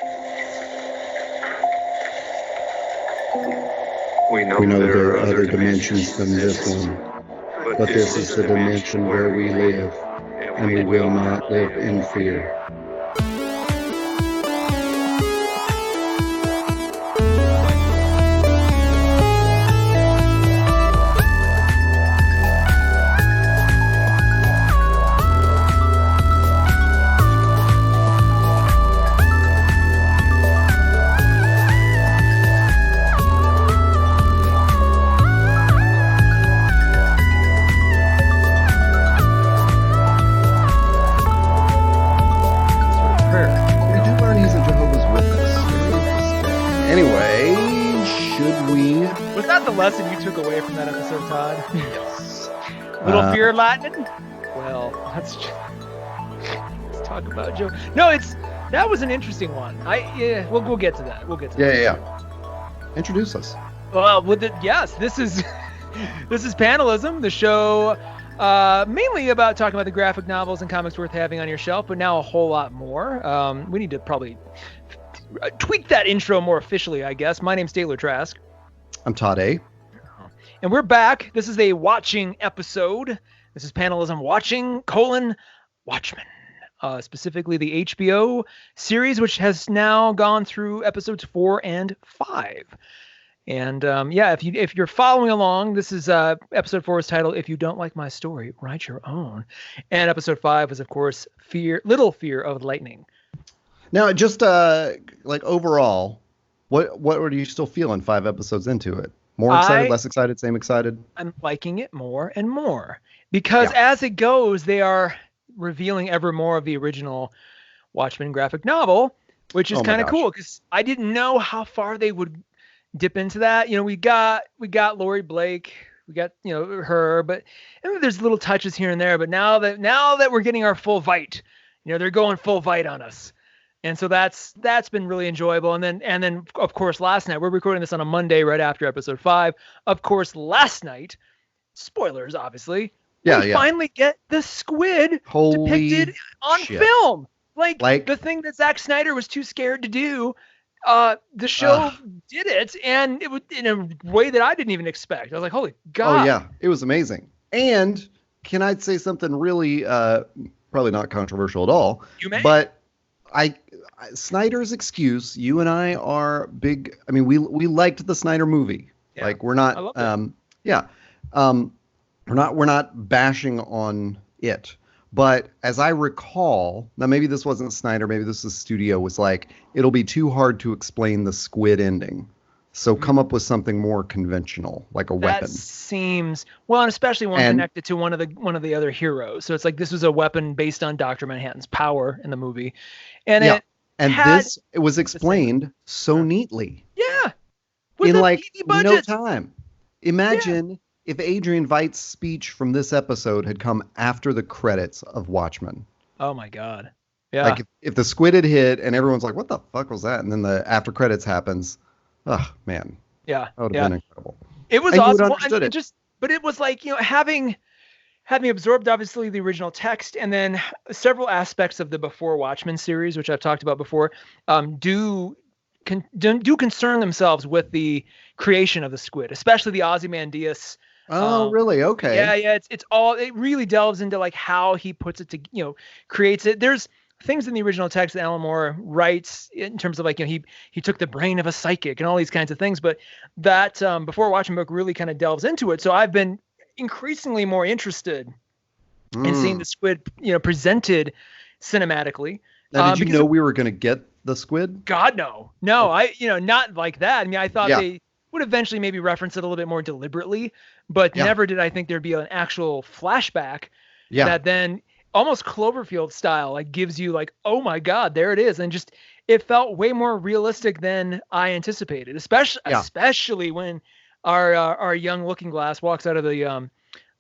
We know there are other dimensions than this one, but this is the dimension where we live, and we will not live in fear. Lesson you took away from that episode, Todd? Yes. Little fear lightning? Well, let's talk about Joe. No, that was an interesting one. We'll get to that. We'll get to that. Yeah. Introduce us. Well, this is Panelism, the show mainly about talking about the graphic novels and comics worth having on your shelf, but now a whole lot more. We need to probably tweak that intro more officially, I guess. My name's Taylor Trask. I'm Todd A. And we're back. This is a watching episode. This is Panelism watching, Watchmen. Specifically the HBO series, which has now gone through episodes 4 and 5. And if you're following along, this is episode 4 is titled "If You Don't Like My Story, Write Your Own." And episode 5 is, of course, Little Fear of Lightning. Now, just overall, what are you still feeling 5 episodes into it? More excited, less excited, same excited? I'm liking it more and more because as it goes, they are revealing ever more of the original Watchmen graphic novel, which is kind of cool because I didn't know how far they would dip into that. You know, we got Laurie Blake, we got, her, but there's little touches here and there. But now that we're getting our full fight, they're going full fight on us. And so that's been really enjoyable. And then of course last night, we're recording this on a Monday right after episode 5. Of course, last night, spoilers obviously, we finally get the squid depicted on film. Like the thing that Zack Snyder was too scared to do. The show did it, and it was in a way that I didn't even expect. I was like, holy God. Oh yeah, it was amazing. And can I say something really probably not controversial at all? You may. But Snyder's excuse, you and I are big. I mean, we liked the Snyder movie. Yeah, like we're not. We're not bashing on it. But as I recall, now maybe this wasn't Snyder, maybe this was studio, was like, it'll be too hard to explain the squid ending. So come up with something more conventional, like a weapon. That seems and especially one connected to one of the other heroes. So it's like this was a weapon based on Dr. Manhattan's power in the movie, and it was explained so neatly. Yeah, in like no time. Imagine if Adrian Veidt's speech from this episode had come after the credits of Watchmen. Oh my God! Yeah, like if the squid had hit and everyone's like, "What the fuck was that?" and then the after credits happens. Oh man. Yeah. That would have been incredible. It was awesome. But it was like, having absorbed obviously the original text and then several aspects of the Before Watchmen series, which I've talked about before, do concern themselves with the creation of the squid, especially the Ozymandias. Oh, really? Okay. Yeah. It really delves into like how he puts it to, creates it. There's things in the original text that Alan Moore writes in terms of like, he took the brain of a psychic and all these kinds of things, but that Before Watchmen book really kind of delves into it. So I've been increasingly more interested in seeing the squid, presented cinematically. Now, did you know we were going to get the squid? God, no, not like that. I mean, I thought they would eventually maybe reference it a little bit more deliberately, but never did I think there'd be an actual flashback that then almost Cloverfield style, like gives you like, oh my God, there it is. And just, it felt way more realistic than I anticipated, especially when our young Looking Glass walks out of the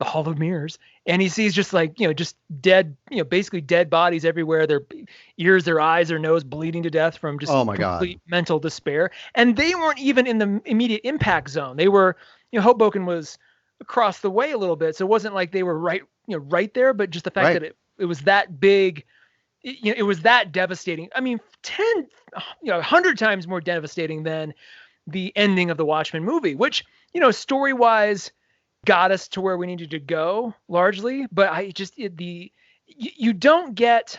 Hall of Mirrors and he sees just like, just dead, basically dead bodies everywhere. Their ears, their eyes, their nose bleeding to death from just complete mental despair. And they weren't even in the immediate impact zone. They were, Hoboken was across the way a little bit. So it wasn't like they were right there, but just the fact that it was that big it was that devastating. I mean, 100 times more devastating than the ending of the Watchmen movie, which, story-wise got us to where we needed to go largely. But you don't get,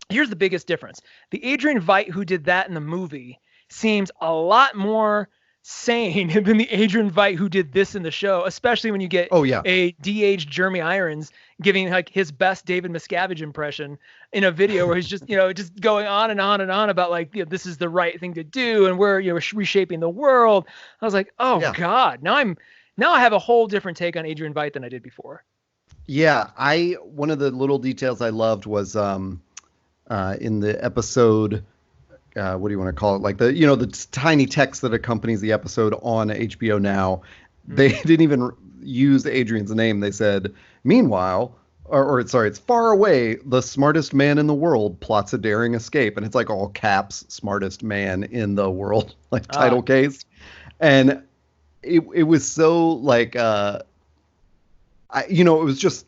here's the biggest difference. The Adrian Veidt who did that in the movie seems a lot more sane than the Adrian Veidt who did this in the show, especially when you get a de-aged Jeremy Irons giving like his best David Miscavige impression in a video where he's just, just going on and on and on about like, this is the right thing to do and we're, reshaping the world. I was like, God, now I have a whole different take on Adrian Veidt than I did before. Yeah, one of the little details I loved was in the episode, what do you want to call it? Like the tiny text that accompanies the episode on HBO Now. They didn't even use Adrian's name. They said, meanwhile, it's far away. The smartest man in the world plots a daring escape. And it's like all caps, smartest man in the world, like title case. And it was so like, it was just,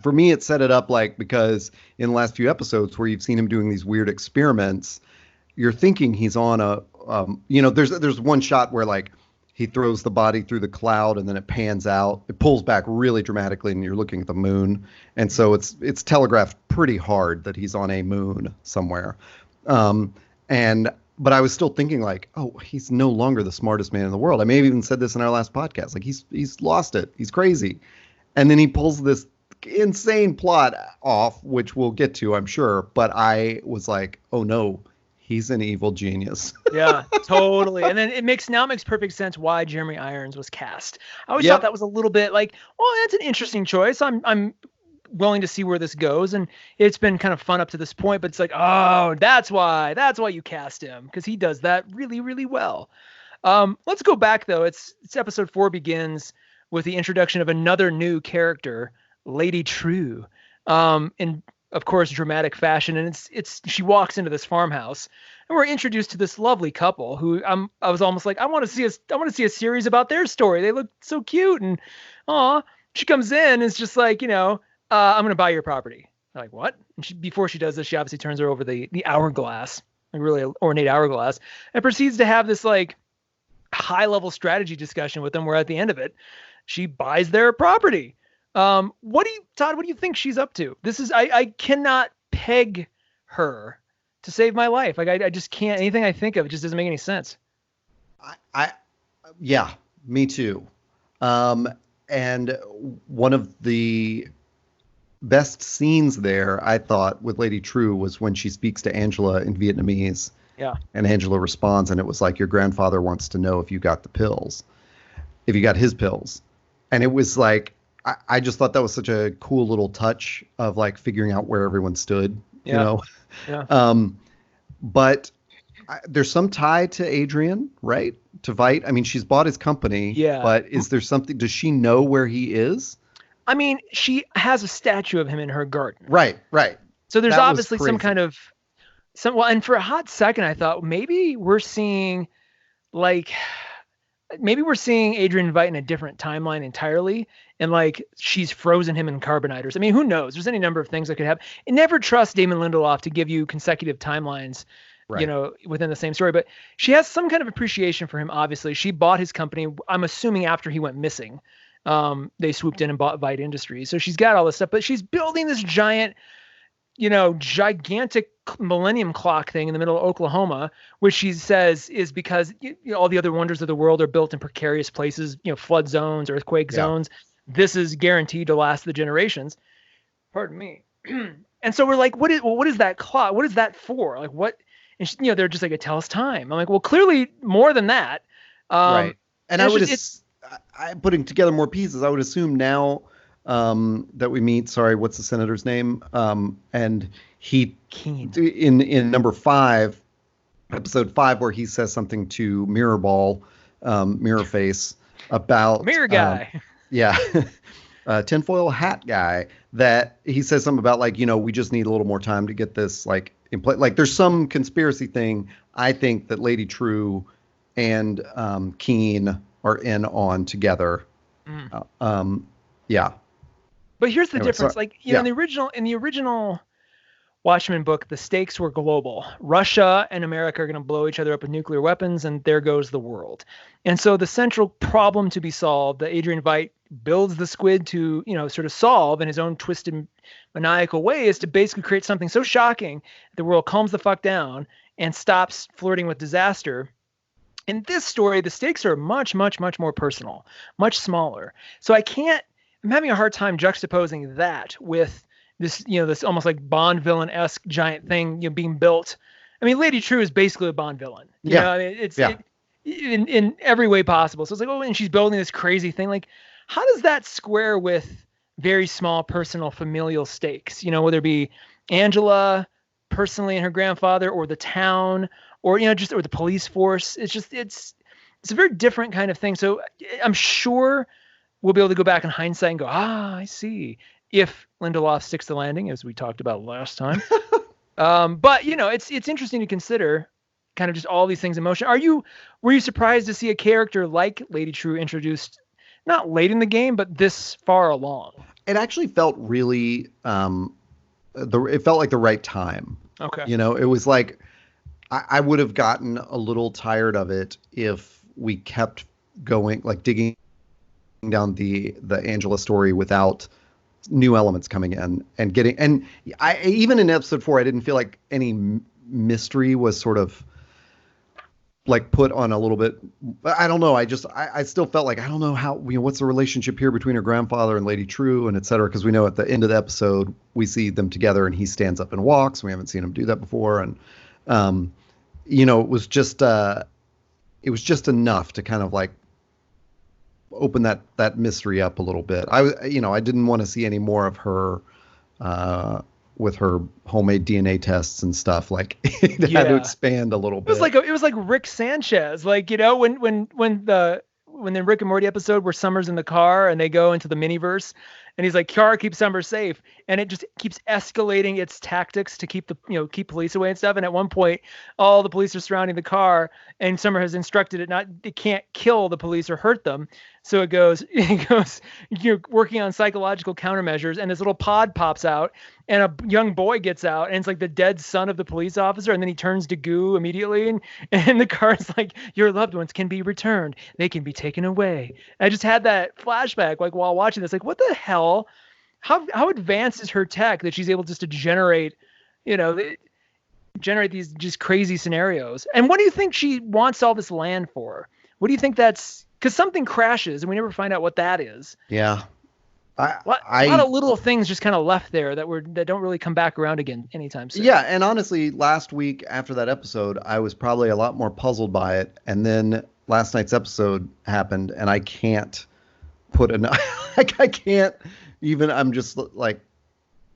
for me, it set it up like, because in the last few episodes where you've seen him doing these weird experiments, you're thinking he's on there's one shot where like he throws the body through the cloud and then it pans out. It pulls back really dramatically and you're looking at the moon. And so it's telegraphed pretty hard that he's on a moon somewhere. But I was still thinking like, oh, he's no longer the smartest man in the world. I may have even said this in our last podcast. Like he's lost it. He's crazy. And then he pulls this insane plot off, which we'll get to, I'm sure. But I was like, oh no. He's an evil genius. Yeah, totally. And then it makes perfect sense why Jeremy Irons was cast. I always thought that was a little bit like, well, that's an interesting choice. I'm willing to see where this goes, and it's been kind of fun up to this point. But it's like, oh, that's why you cast him, because he does that really, really well. Let's go back though. It's episode 4 begins with the introduction of another new character, Lady True. In, of course, dramatic fashion, and she walks into this farmhouse, and we're introduced to this lovely couple who I was almost like, I want to see a series about their story. They look so cute, and she comes in and it's just like, I'm gonna buy your property. I'm like, what? And before she does this, she obviously turns her over the hourglass, like really ornate hourglass, and proceeds to have this like high level strategy discussion with them. Where at the end of it, she buys their property. Todd, what do you think she's up to? This is, I cannot peg her to save my life. Like I just can't, anything I think of, it just doesn't make any sense. Yeah, me too. And one of the best scenes there, I thought, with Lady True was when she speaks to Angela in Vietnamese. Yeah. And Angela responds, and it was like, your grandfather wants to know if you got the pills, if you got his pills. And it was like, I just thought that was such a cool little touch of like figuring out where everyone stood, Yeah. But there's some tie to Adrian, right? To Veidt. I mean, she's bought his company. Yeah. But is there something? Does she know where he is? I mean, she has a statue of him in her garden. Right. So there's obviously some kind of well, and for a hot second, I thought maybe we're seeing Adrian Veidt in a different timeline entirely. And like she's frozen him in carbonitors. I mean, who knows? There's any number of things that could happen. And never trust Damon Lindelof to give you consecutive timelines, within the same story. But she has some kind of appreciation for him. Obviously, she bought his company. I'm assuming after he went missing, they swooped in and bought Veidt Industries. So she's got all this stuff, but she's building this gigantic millennium clock thing in the middle of Oklahoma, which she says is because all the other wonders of the world are built in precarious places, flood zones, earthquake zones. This is guaranteed to last the generations. Pardon me. And so we're like, what is that clock? What is that for? Like what? And they're just like, it tells time. I'm like, well, clearly more than that. Right. And I'm putting together more pieces. I would assume now that we meet, what's the senator's name? And he, Keen. In number 5, episode 5, where he says something to Mirrorface about Mirror Guy. Tinfoil hat guy, that he says something about like, we just need a little more time to get this like in play. Like there's some conspiracy thing. I think that Lady True and Keen are in on together. But here's the difference. In the original Watchmen book, the stakes were global. Russia and America are going to blow each other up with nuclear weapons, and there goes the world. And so the central problem to be solved that Adrian Veidt builds the squid to, sort of solve in his own twisted, maniacal way is to basically create something so shocking that the world calms the fuck down and stops flirting with disaster. In this story, the stakes are much, much, much more personal, much smaller. So I'm having a hard time juxtaposing that with this, this almost like Bond villain-esque giant thing, being built. I mean, Lady True is basically a Bond villain. I mean, in every way possible. So it's like, and she's building this crazy thing. Like, how does that square with very small personal familial stakes? Whether it be Angela personally and her grandfather, or the town, or or the police force. It's a very different kind of thing. So I'm sure we'll be able to go back in hindsight and go, I see. If Lindelof sticks the landing, as we talked about last time. But it's interesting to consider kind of just all these things in motion. Were you surprised to see a character like Lady True introduced not late in the game, but this far along? It actually felt really, it felt like the right time. Okay. It was like, I would have gotten a little tired of it if we kept going, like digging down the Angela story without new elements coming in and I even in episode 4, I didn't feel like any mystery was sort of like put on a little bit. I don't know. I still felt like, I don't know how, what's the relationship here between her grandfather and Lady True and et cetera. Cause we know at the end of the episode, we see them together and he stands up and walks. We haven't seen him do that before. And, it was just enough to kind of like open that mystery up a little bit. I didn't want to see any more of her with her homemade DNA tests and stuff. Like it had to expand a little bit. It was like Rick Sanchez, like, when the Rick and Morty episode where Summer's in the car and they go into the miniverse and he's like, Kiara, keep Summer safe. And it just keeps escalating its tactics to keep keep police away and stuff. And at one point, all the police are surrounding the car and Summer has instructed it can't kill the police or hurt them. So it goes, you're working on psychological countermeasures, and this little pod pops out and a young boy gets out and it's like the dead son of the police officer. And then he turns to goo immediately. And the car's like, your loved ones can be returned. They can be taken away. I just had that flashback, like while watching this, like, what the hell? How advanced is her tech that she's able just to generate these just crazy scenarios? And what do you think she wants all this land for? What do you think that's, because something crashes and we never find out what that is. Yeah. A lot of little things just kind of left there that don't really come back around again anytime soon. Yeah, and honestly, last week after that episode, I was probably a lot more puzzled by it. And then last night's episode happened, and I can't put enough. Like I can't even. I'm just like,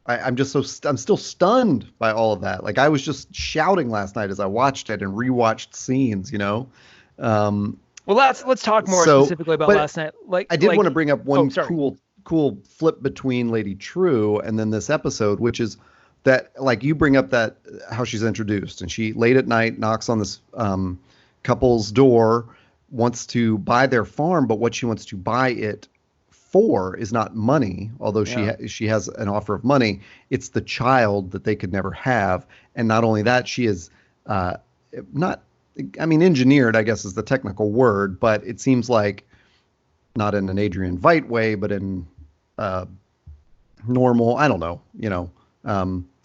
I'm still stunned by all of that. Like I was just shouting last night as I watched it and rewatched scenes. Well, let's talk more specifically about last night. Like I did want to bring up one cool flip between Lady True and then this episode, which is that, like, you bring up that how she's introduced, and she late at night knocks on this couple's door, wants to buy their farm, but what she wants to buy it for is not money, although she has an offer of money. It's the child that they could never have, and not only that, she is engineered, I guess is the technical word, but it seems like not in an Adrian Veidt way, but in normal, I don't know,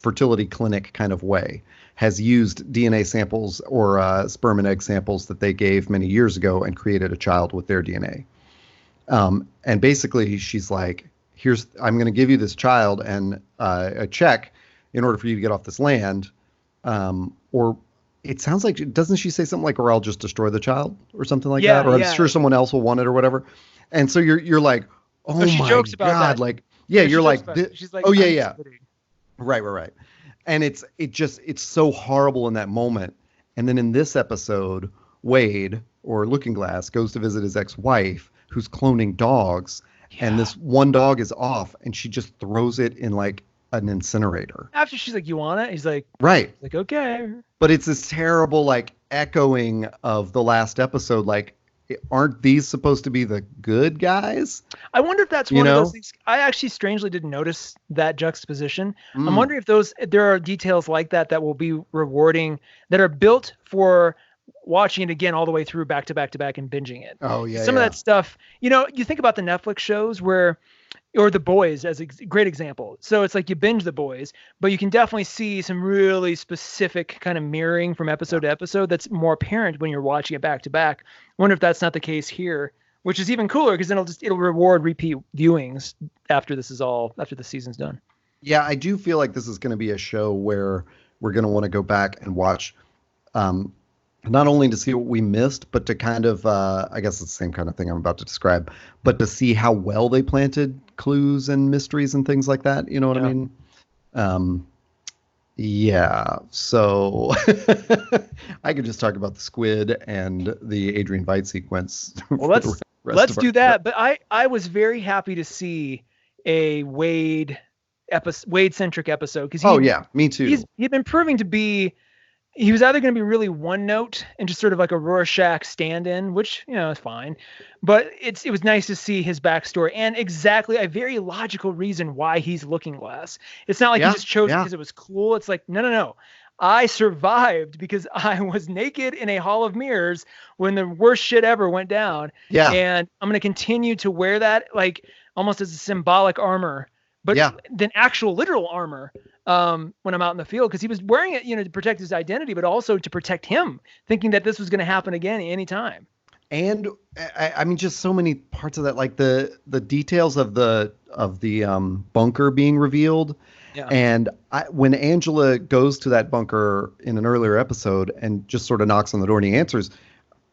fertility clinic kind of way, has used DNA samples or sperm and egg samples that they gave many years ago and created a child with their DNA. And basically she's like, I'm going to give you this child and a check in order for you to get off this land. Or it sounds like, doesn't she say something like, or I'll just destroy the child or something like that? Or I'm sure someone else will want it or whatever. And so you're like, oh she my jokes about God. That. Like, yeah, you're like, she's like, oh yeah. Right. And it's so horrible in that moment. And then in this episode, Wade, or Looking Glass, goes to visit his ex-wife who's cloning dogs. Yeah. And this one dog is off and she just throws it in like an incinerator. After she's like, you want it? He's like, right. Like, okay. But it's this terrible like echoing of the last episode. Like aren't these supposed to be the good guys? I wonder if that's one of those things. I actually strangely didn't notice that juxtaposition. I'm wondering if there are details like that will be rewarding, that are built for watching it again all the way through, back to back to back, and binging it. Oh yeah. Some of that stuff, you think about the Netflix shows or The Boys as a great example. So it's like you binge The Boys, but you can definitely see some really specific kind of mirroring from episode to episode that's more apparent when you're watching it back to back. I wonder if that's not the case here, which is even cooler, because then it'll reward repeat viewings after the season's done. Yeah, I do feel like this is going to be a show where we're going to want to go back and watch, not only to see what we missed, but to kind of, I guess it's the same kind of thing I'm about to describe, but to see how well they planted clues and mysteries and things like that. You know what I mean? Yeah. So I could just talk about the squid and the Adrian Veidt sequence. Well, let's do that. But I was very happy to see a Wade-centric episode, because me too. He'd been proving to be. He was either going to be really one note and just sort of like a Rorschach stand-in, which, is fine. But it was nice to see his backstory and exactly a very logical reason why he's Looking Glass. It's not like he just chose it because it was cool. It's like, no. I survived because I was naked in a hall of mirrors when the worst shit ever went down. Yeah. And I'm going to continue to wear that like almost as a symbolic armor, but then actual literal armor. When I'm out in the field, because he was wearing it, to protect his identity, but also to protect him, thinking that this was going to happen again anytime. And I mean, just so many parts of that, like the details of the bunker being revealed. Yeah. And when Angela goes to that bunker in an earlier episode and just sort of knocks on the door and he answers,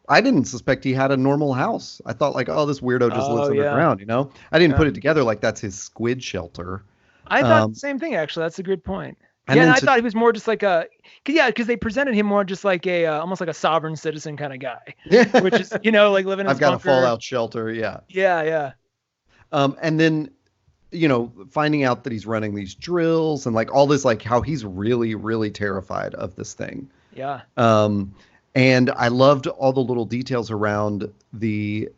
I didn't suspect he had a normal house. I thought like, this weirdo just lives underground, I didn't put it together like that's his squid shelter. I thought the same thing, actually. That's a good point. And I thought he was more just like because they presented him more just like almost like a sovereign citizen kind of guy. Yeah. Which is, like living in his bunker. I've got a fallout shelter. Yeah. Yeah. And then, finding out that he's running these drills and like all this, like how he's really, really terrified of this thing. Yeah. And I loved all the little details around the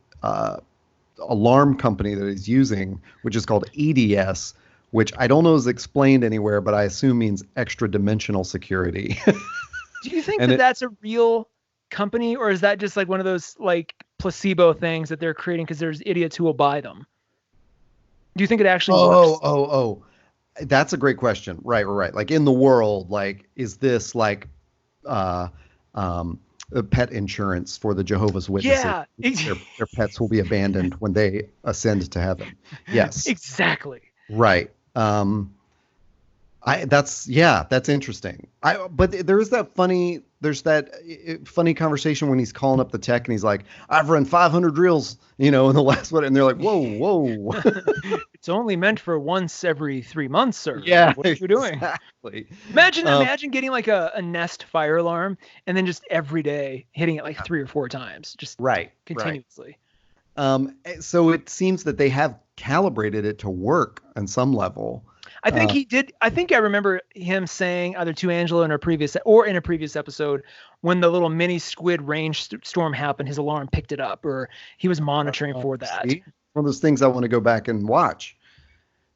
alarm company that he's using, which is called EDS, which I don't know is explained anywhere, but I assume means extra dimensional security. Do you think that's a real company, or is that just like one of those like placebo things that they're creating because there's idiots who will buy them? Do you think it actually works? Oh, that's a great question. Right. Like in the world, like, is this like a pet insurance for the Jehovah's Witnesses? Yeah. Their pets will be abandoned when they ascend to heaven. Yes. Exactly. Right. That's interesting. But there's that funny conversation when he's calling up the tech and he's like, I've run 500 drills, in the last one. And they're like, whoa. It's only meant for once every 3 months, sir. Yeah. What are you doing? Exactly. Imagine getting like a Nest fire alarm and then just every day hitting it like 3 or 4 times, just continuously. Right. So it seems that they have calibrated it to work on some level. I think he did. I think I remember him saying either to Angela in a previous episode, when the little mini squid storm happened, his alarm picked it up, or he was monitoring for that. One of those things I want to go back and watch.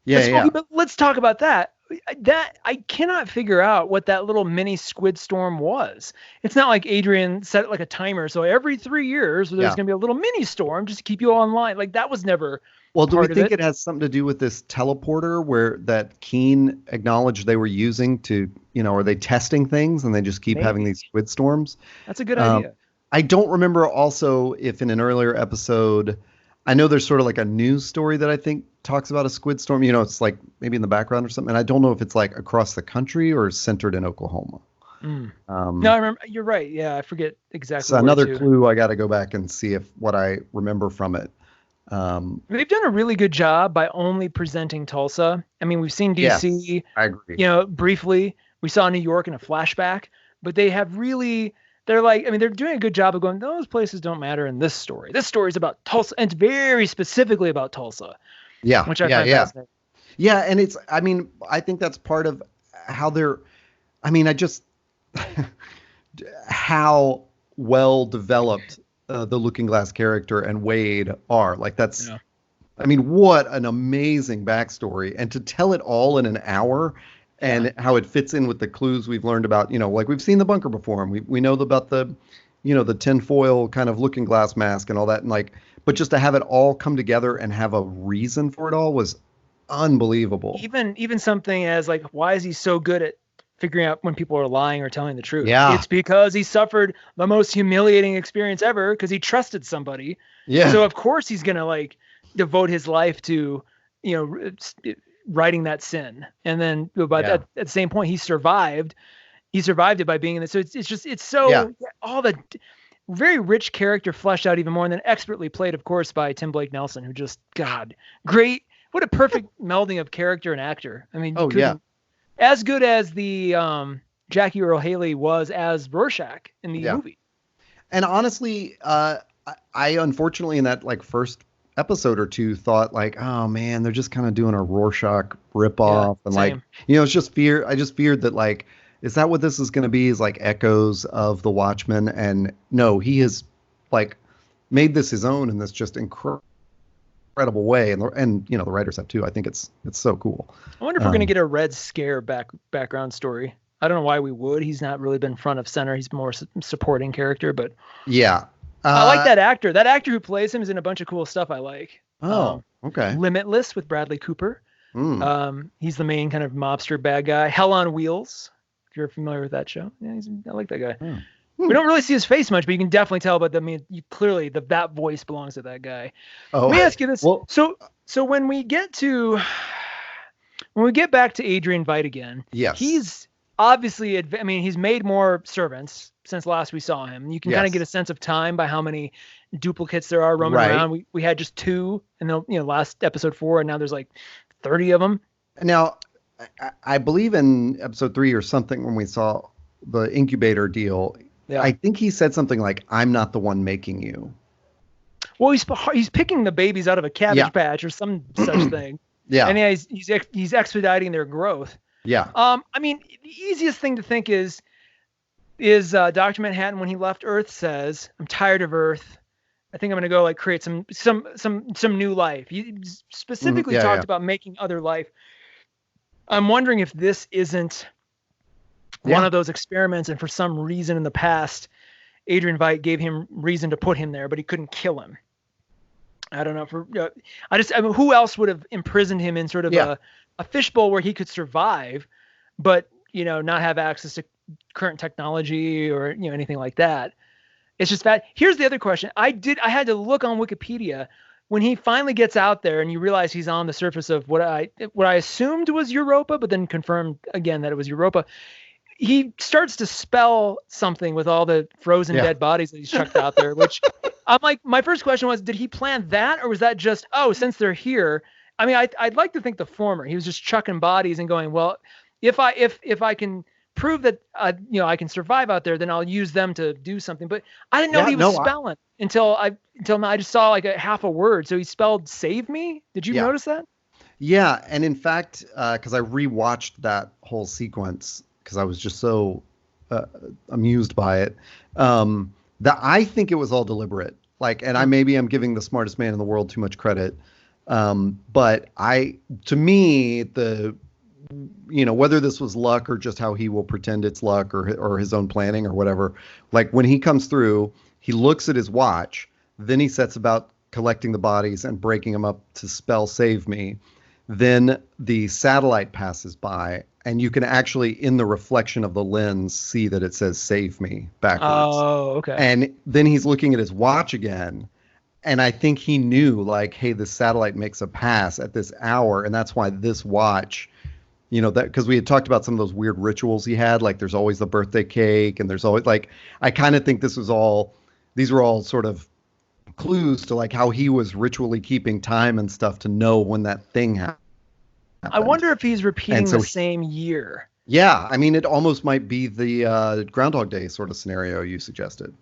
Yeah. But let's talk about that. That I cannot figure out what that little mini squid storm was. It's not like Adrian set it like a timer, so every 3 years there's going to be a little mini storm just to keep you online. Like that was never. Well, do we think it has something to do with this teleporter where that Keen acknowledged they were using to, are they testing things and they just keep having these squid storms? That's a good idea. I don't remember also if in an earlier episode, I know there's sort of like a news story that I think talks about a squid storm. It's like maybe in the background or something. And I don't know if it's like across the country or centered in Oklahoma. No, I remember. You're right. Yeah, I forget exactly. So another clue. I got to go back and see if what I remember from it. They've done a really good job by only presenting Tulsa. I mean, we've seen DC. Yes, I agree. Briefly. We saw New York in a flashback, but they have really. They're doing a good job of going, those places don't matter in this story. This story is about Tulsa, and it's very specifically about Tulsa. Yeah. Which I find fascinating. Yeah. And I think that's part of how how well developed the Looking Glass character and Wade are. Like that's, I mean, what an amazing backstory, and to tell it all in an hour, and how it fits in with the clues we've learned about. You know, like we've seen the bunker before, and we know about the, you know, the tinfoil kind of Looking Glass mask and all that, and like, but just to have it all come together and have a reason for it all was unbelievable. Even something as like, why is he so good at figuring out when people are lying or telling the truth? Yeah. It's because he suffered the most humiliating experience ever because he trusted somebody. Yeah. So of course he's going to like devote his life to, you know, righting that sin. And then but at the same point, he survived it by being in this. So it's so all the very rich character fleshed out even more, and then expertly played, of course, by Tim Blake Nelson, who just, God, great. What a perfect melding of character and actor. I mean, as good as the Jackie Earle Haley was as Rorschach in the movie. And honestly, I unfortunately in that like first episode or two thought like, oh man, they're just kind of doing a Rorschach ripoff, and like, you know, it's just fear. I just feared that like, is that what this is going to be? Is like echoes of the Watchmen? And no, he has like made this his own in this just incredible way, and you know, the writers have too. I think it's so cool. I wonder if we're going to get a Red Scare background story. I don't know why we would. He's not really been front of center. He's more supporting character, but I like that actor. That actor who plays him is in a bunch of cool stuff I like. Okay. Limitless with Bradley Cooper. He's the main kind of mobster bad guy. Hell on Wheels, if you're familiar with that show. Yeah, I like that guy. We don't really see his face much, but you can definitely tell. But I mean, clearly that voice belongs to that guy. Let me ask you this. Well, so when we get back to Adrian Veidt again, he's obviously, I mean, he's made more servants since last we saw him. You can kind of get a sense of time by how many duplicates there are roaming around. We had just 2 in the last episode 4, and now there's like 30 of them. Now, I believe in episode 3 or something when we saw the incubator deal. I think he said something like, "I'm not the one making you." Well, he's picking the babies out of a cabbage patch or some such thing. And he's expediting their growth. I mean, the easiest thing to think is Dr. Manhattan, when he left Earth, says, "I'm tired of Earth. I think I'm going to go like create some new life." He specifically talked about making other life. I'm wondering if this isn't one of those experiments, and for some reason in the past, Adrian Veidt gave him reason to put him there, but he couldn't kill him. I don't know. I mean, who else would have imprisoned him in sort of a fishbowl where he could survive, but not have access to current technology or anything like that? It's just that. Here's the other question. I had to look on Wikipedia when he finally gets out there, and you realize he's on the surface of what I assumed was Europa, but then confirmed again that it was Europa. He starts to spell something with all the frozen dead bodies that he's chucked out there, which I'm like, my first question was, did he plan that, or was that just, since they're here? I mean, I'd like to think the former. He was just chucking bodies and going, well, if I can prove that I can survive out there, then I'll use them to do something. But I didn't know he was spelling until I just saw like a half a word. So he spelled "save me." Did you notice that? Yeah, and in fact, because I rewatched that whole sequence because I was just so amused by it, that I think it was all deliberate. Like, and I'm giving the smartest man in the world too much credit. But to me, whether this was luck or just how he will pretend it's luck or his own planning or whatever, like when he comes through, he looks at his watch, then he sets about collecting the bodies and breaking them up to spell "save me." Then the satellite passes by, and you can actually, in the reflection of the lens, see that it says "save me" backwards. Oh, okay. And then he's looking at his watch again. And I think he knew, like, hey, this satellite makes a pass at this hour, and that's why this watch, that because we had talked about some of those weird rituals he had, like there's always the birthday cake, and there's always like, I kind of think these were all sort of clues to like how he was ritually keeping time and stuff to know when that thing happened. I wonder if he's repeating the same year. Yeah, I mean, it almost might be the Groundhog Day sort of scenario you suggested.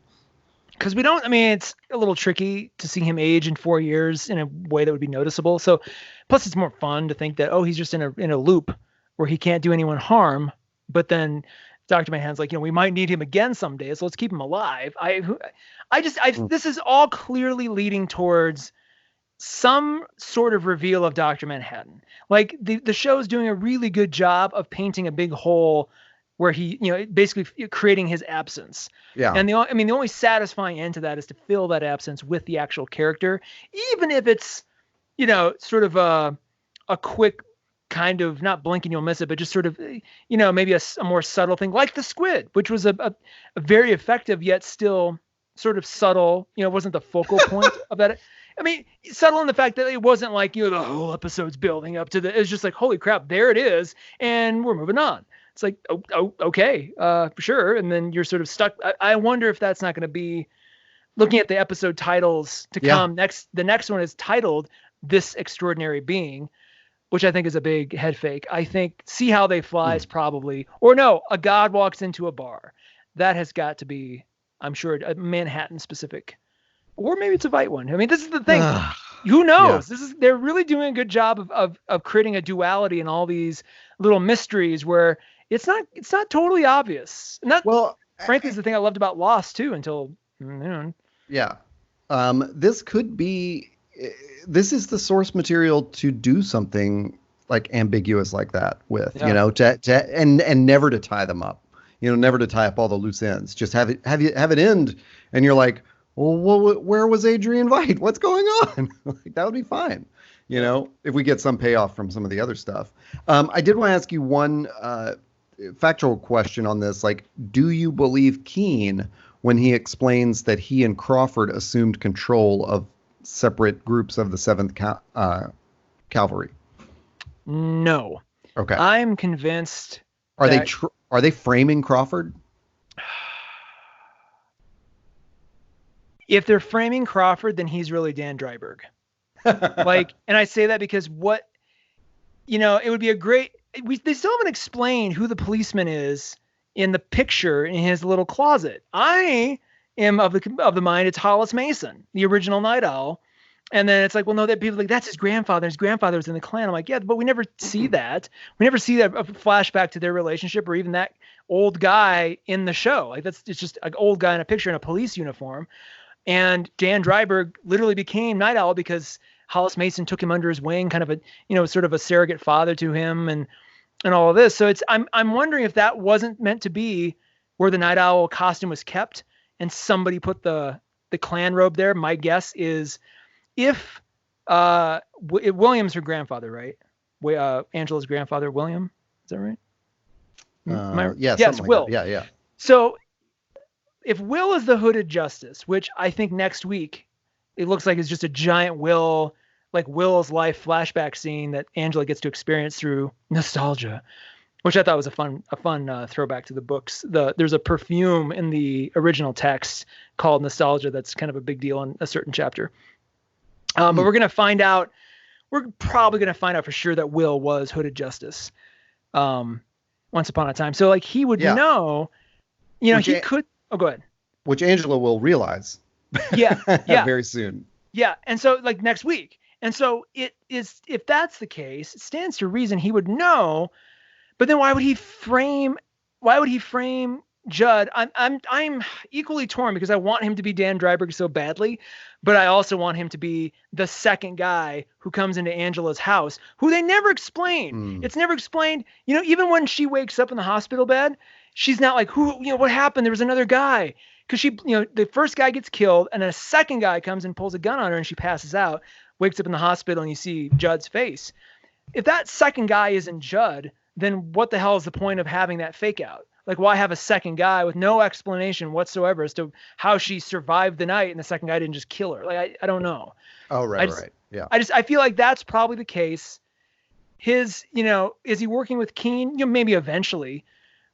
Because it's a little tricky to see him age in 4 years in a way that would be noticeable. So, plus it's more fun to think that, he's just in a loop where he can't do anyone harm, but then Dr. Manhattan's like, we might need him again someday, so let's keep him alive. This is all clearly leading towards some sort of reveal of Dr. Manhattan. Like the show is doing a really good job of painting a big hole where he, basically creating his absence. Yeah. And the only satisfying end to that is to fill that absence with the actual character, even if it's, sort of a quick kind of, not blink and you'll miss it, but just sort of, maybe a more subtle thing like the squid, which was a very effective yet still sort of subtle, wasn't the focal point of that. I mean, subtle in the fact that it wasn't like, the whole episode's building up to it was just like, holy crap, there it is. And we're moving on. It's like, okay, sure. And then you're sort of stuck. I wonder if that's not going to be, looking at the episode titles to come next. The next one is titled This Extraordinary Being, which I think is a big head fake. I think See How They Fly is probably, or no, a god walks into a bar. That has got to be, I'm sure, a Manhattan specific, or maybe it's a Vite one. I mean, this is the thing. Who knows? Yeah. They're really doing a good job of creating a duality in all these little mysteries where it's not totally obvious. And that, frankly, is the thing I loved about Lost too, until noon. Yeah. This could be, this is the source material to do something like ambiguous like that with, and never to tie them up, never to tie up all the loose ends. Just have it end, and you're like, well, where was Adrian Veidt? What's going on? Like, that would be fine, if we get some payoff from some of the other stuff. I did want to ask you one factual question on this. Like, do you believe Keene when he explains that he and Crawford assumed control of separate groups of the 7th Cavalry? No. Okay. I'm convinced. Are they framing Crawford? If they're framing Crawford, then he's really Dan Dreiberg. And I say that because it would be a great. They still haven't explained who the policeman is in the picture in his little closet. I am of the mind it's Hollis Mason, the original Night Owl. And then it's like, well, no, that people like, that's his grandfather. His grandfather was in the Klan. I'm like, yeah, but we never see that. We never see that a flashback to their relationship or even that old guy in the show. Like it's just an old guy in a picture in a police uniform. And Dan Dreiberg literally became Night Owl because Hollis Mason took him under his wing, kind of a, sort of a surrogate father to him and all of this. So I'm wondering if that wasn't meant to be where the Night Owl costume was kept and somebody put the Klan robe there. My guess is if William's her grandfather, right? Angela's grandfather, William, is that right? Yes, Will. Like yeah. So if Will is the Hooded Justice, which I think next week it looks like it's just a giant Will's life flashback scene that Angela gets to experience through nostalgia, which I thought was a fun throwback to the books. There's a perfume in the original text called Nostalgia that's kind of a big deal in a certain chapter. But we're probably going to find out for sure that Will was Hooded Justice once upon a time. So like he would know, he could. Oh, go ahead. Which Angela will realize. Yeah. Very soon. Yeah. And so like next week. And so it is, if that's the case, it stands to reason he would know, but then why would he frame Judd? I'm equally torn because I want him to be Dan Dreiberg so badly, but I also want him to be the second guy who comes into Angela's house, who they never explain. It's never explained, even when she wakes up in the hospital bed, she's not like, what happened? There was another guy. Because she, the first guy gets killed and then a second guy comes and pulls a gun on her and she passes out, wakes up in the hospital and you see Judd's face. If that second guy isn't Judd, then what the hell is the point of having that fake out? Like, why have a second guy with no explanation whatsoever as to how she survived the night and the second guy didn't just kill her? Like, I don't know. Oh, right. Yeah. I feel like that's probably the case. His, is he working with Keene? Maybe eventually,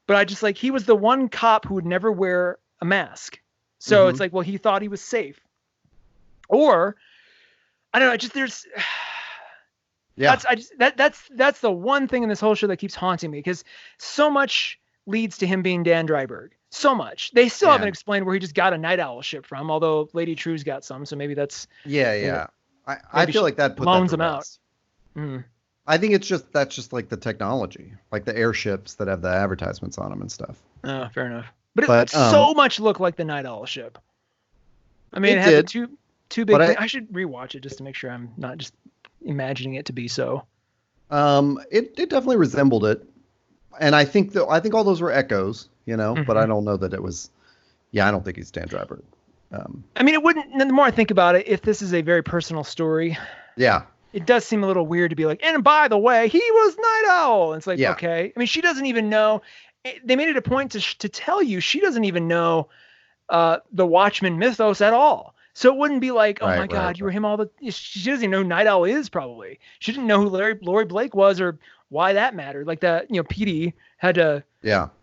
but I just like, he was the one cop who would never wear a mask. So it's like, well, he thought he was safe. Or I don't know, there's that's the one thing in this whole show that keeps haunting me, because so much leads to him being Dan Dreiberg. So much. They still haven't explained where he just got a Night Owl ship from, although Lady True's got some, so maybe that's I feel like that put loans that him out. I think that's just like the technology, like the airships that have the advertisements on them and stuff. Oh, fair enough. But it so much looked like the Night Owl ship. I mean, it had did. the two big things. I should rewatch it just to make sure I'm not just imagining it to be so. It definitely resembled it, and I think all those were echoes, but I don't know that it was. Yeah, I don't think he's Dan Driver. I mean, it wouldn't. The more I think about it, if this is a very personal story, yeah, it does seem a little weird to be like, and by the way, he was Night Owl. And it's like, okay. I mean, she doesn't even know. They made it a point to tell you she doesn't even know the Watchmen mythos at all. So it wouldn't be like, oh my God, you were him all the. She doesn't even know who Night Owl is. Probably she didn't know who Laurie Blake was or why that mattered. Like that, Petey had to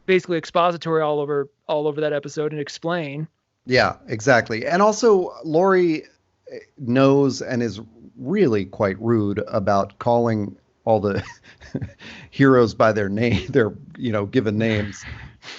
basically expository all over that episode and explain. Yeah, exactly. And also Laurie knows and is really quite rude about calling all the heroes by their name, their given names.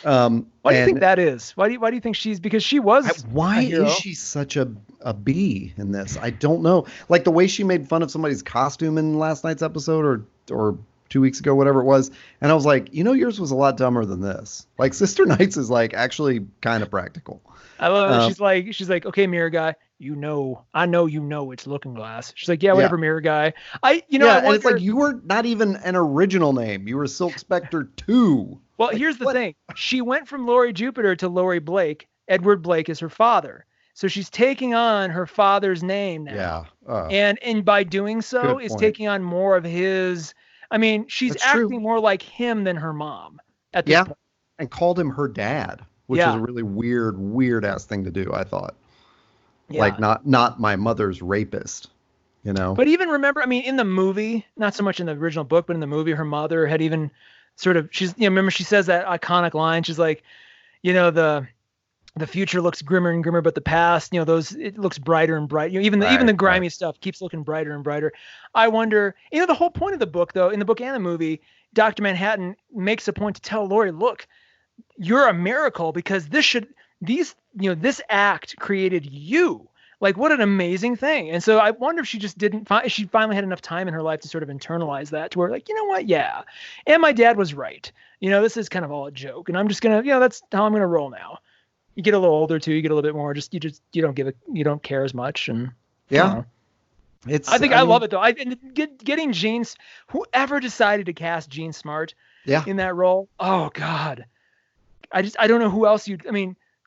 Why do you think that is? Why do you think she's, because she was why is she such a bee in this? I don't know. Like the way she made fun of somebody's costume in last night's episode or 2 weeks ago, whatever it was. And I was like, yours was a lot dumber than this. Like Sister Nights is like actually kind of practical. I love it. She's like, okay, mirror guy, I know it's Looking Glass. She's like, yeah, whatever, mirror guy. I wonder, and it's like you were not even an original name. You were Silk Spectre 2. Well, here's the thing. She went from Laurie Jupiter to Laurie Blake. Edward Blake is her father. So she's taking on her father's name now. Yeah. And by doing so is taking on more of his. I mean, she's acting more like him than her mom at this point. And called him her dad, which is a really weird ass thing to do, I thought. Yeah. Like not my mother's rapist, But even remember, I mean, in the movie, not so much in the original book, but in the movie, her mother had even sort of, remember she says that iconic line. She's like, the future looks grimmer and grimmer, but the past, it looks brighter and brighter. Even the grimy stuff keeps looking brighter and brighter. I wonder, the whole point of the book, though, in the book and the movie, Dr. Manhattan makes a point to tell Laurie, look, you're a miracle because this act created you. Like, what an amazing thing. And so I wonder if she just she finally had enough time in her life to sort of internalize that to where, like, you know what? Yeah. And my dad was right. This is kind of all a joke. And I'm just going to, that's how I'm going to roll now. You get a little older too. You get a little bit more. You don't care as much. And yeah, I love it though. Getting Jean, whoever decided to cast Jean Smart in that role. Oh God. I don't know who else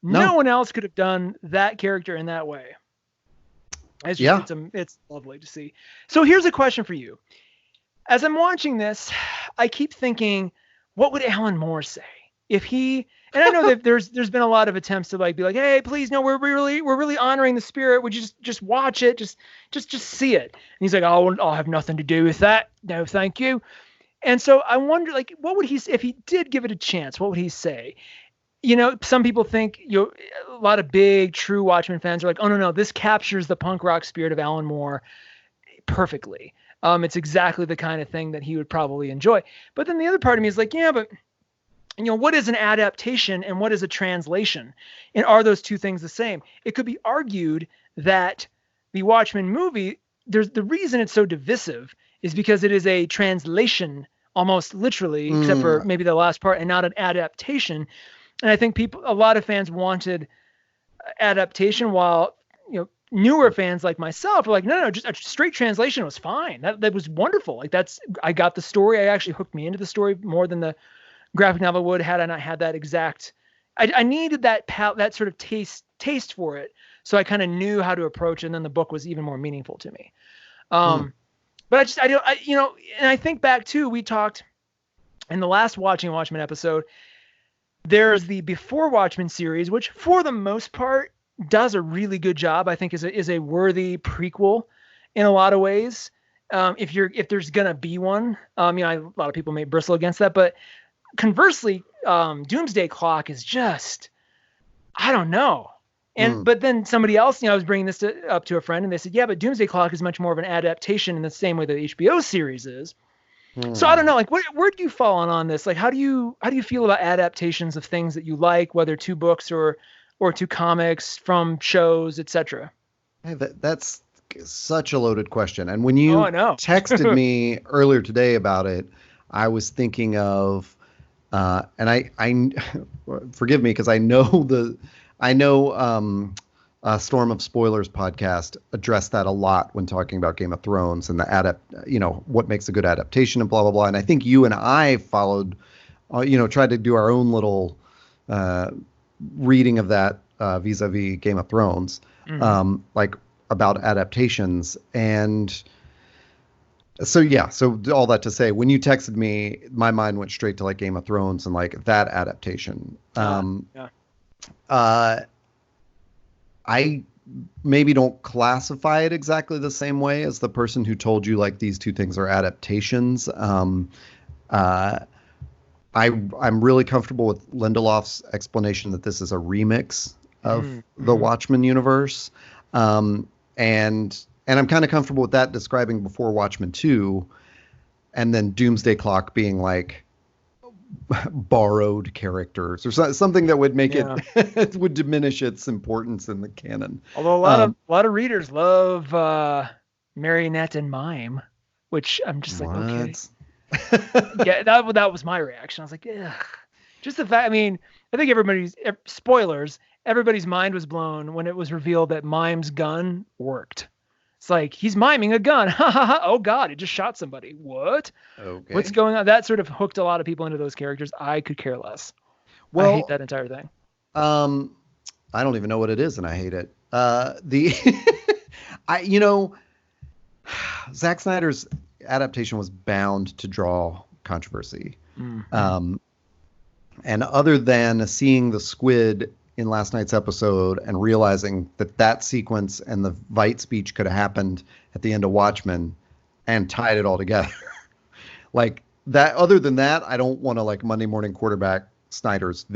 no one else could have done that character in that way. It's lovely to see. So here's a question for you. As I'm watching this, I keep thinking, what would Alan Moore say if he? And I know that there's been a lot of attempts to be like, hey, please, no, we're really honoring the spirit. Would you just watch it, just see it? And he's like, I'll have nothing to do with that. No, thank you. And so I wonder, what would he, if he did give it a chance, what would he say? Some people think, a lot of big, true Watchmen fans are like, oh, no, this captures the punk rock spirit of Alan Moore perfectly. It's exactly the kind of thing that he would probably enjoy. But then the other part of me is like, yeah, but, what is an adaptation and what is a translation? And are those two things the same? It could be argued that the Watchmen movie, the reason it's so divisive is because it is a translation, almost literally, except for maybe the last part, and not an adaptation. And I think a lot of fans wanted adaptation, while newer fans like myself are like, no, just a straight translation was fine. That was wonderful. I got the story. I actually hooked me into the story more than the graphic novel would had I not had that exact. I needed that sort of taste for it, so I kind of knew how to approach it, and then the book was even more meaningful to me. But and I think back too. We talked in the last Watching Watchmen episode. There's the Before Watchmen series, which for the most part does a really good job. I think is a worthy prequel in a lot of ways. If there's gonna be one, a lot of people may bristle against that, but conversely, Doomsday Clock is just, I don't know. And but then somebody else, I was bringing this up to a friend, and they said, yeah, but Doomsday Clock is much more of an adaptation in the same way that the HBO series is. So I don't know, where do you fall on this? How do you feel about adaptations of things that you like, whether to books or to comics from shows, etc.? That's like such a loaded question. And when you texted me earlier today about it, I was thinking of, and I forgive me because I know Storm of Spoilers podcast addressed that a lot when talking about Game of Thrones and what makes a good adaptation and blah, blah, blah. And I think you and I followed, tried to do our own little reading of that vis-a-vis Game of Thrones, like about adaptations. And so all that to say, when you texted me, my mind went straight to like Game of Thrones and like that adaptation. I maybe don't classify it exactly the same way as the person who told you like these two things are adaptations. I'm really comfortable with Lindelof's explanation that this is a remix of the Watchmen universe. And I'm kind of comfortable with that describing before Watchmen 2, and then Doomsday Clock being like borrowed characters or something that would make it would diminish its importance in the canon. Although a lot of readers love marionette and mime, which I'm just like, okay. Yeah, that was my reaction. I was like, ugh. Just the fact, I mean, I think everybody's mind was blown when it was revealed that Mime's gun worked. It's like, he's miming a gun. Ha ha ha. Oh God, it just shot somebody. What? Okay. What's going on? That sort of hooked a lot of people into those characters. I could care less. Well, I hate that entire thing. I don't even know what it is, and I hate it. Zack Snyder's adaptation was bound to draw controversy. And other than seeing the squid in last night's episode and realizing that sequence and the Veidt speech could have happened at the end of Watchmen and tied it all together. Like that, other than that, I don't want to like Monday morning quarterback Snyder's,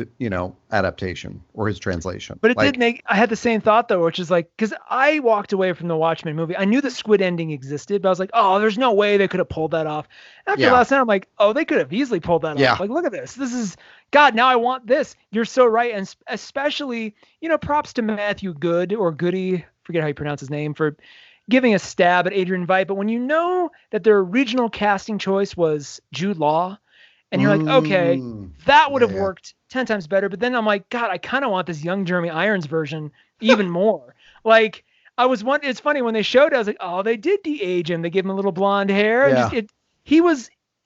adaptation or his translation. But I had the same thought though, which is like, because I walked away from the Watchmen movie. I knew the squid ending existed, but I was like, oh, there's no way they could have pulled that off. After last night, I'm like, oh, they could have easily pulled that off. Like, look at this. This is, God, now I want this. You're so right. And especially, props to Matthew Goody, forget how you pronounce his name, for giving a stab at Adrian Veidt. But when you know that their original casting choice was Jude Law, and you're like, okay, that would have worked 10 times better. But then I'm like, God, I kind of want this young Jeremy Irons version even more. Like, it's funny when they showed it, I was like, oh, they did de-age him. They gave him a little blonde hair. Yeah.